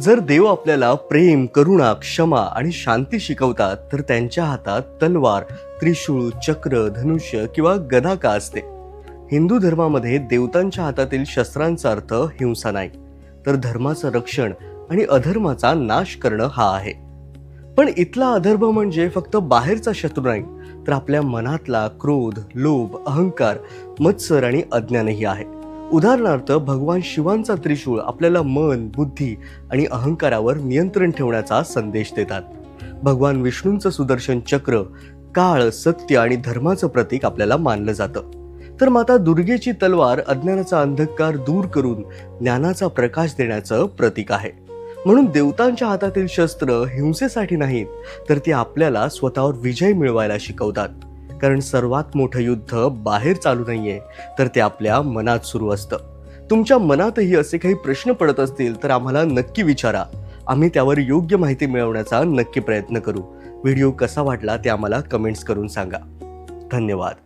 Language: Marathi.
जर देव आपल्याला प्रेम, करुणा, क्षमा आणि शांती शिकवतात, तर त्यांच्या हातात तलवार, त्रिशूळ, चक्र, धनुष्य किंवा गदा का असते? हिंदू धर्मामध्ये देवतांच्या हातातील शस्त्रांचा अर्थ हिंसा नाही, तर धर्माचं रक्षण आणि अधर्माचा नाश करणं हा आहे. पण इथला अधर्म म्हणजे फक्त बाहेरचा शत्रू नाही, तर आपल्या मनातला क्रोध, लोभ, अहंकार, मत्सर आणि अज्ञानही आहे. उदाहरणार्थ, भगवान शिवांचा त्रिशूळ आपल्याला मन, बुद्धी आणि अहंकारावर नियंत्रण ठेवण्याचा संदेश देतात. भगवान विष्णूंचं सुदर्शन चक्र काळ, सत्य आणि धर्माचं प्रतीक आपल्याला मानलं जातं. तर माता दुर्गेची तलवार अज्ञानाचा अंधकार दूर करून ज्ञानाचा प्रकाश देण्याचं प्रतीक आहे. म्हणून देवतांच्या हातातील शस्त्र हिंसेसाठी नाहीत, तर ती आपल्याला स्वतःवर विजय मिळवायला शिकवतात. कारण सर्वात मोठं युद्ध बाहेर चालू नाहीये, तर ते आपल्या मनात सुरू असतं. तुमच्या मनातही असे काही प्रश्न पडत असतील तर आम्हाला नक्की विचारा. आम्ही त्यावर योग्य माहिती मिळवण्याचा नक्की प्रयत्न करू. व्हिडिओ कसा वाटला ते आम्हाला कमेंट्स करून सांगा. धन्यवाद.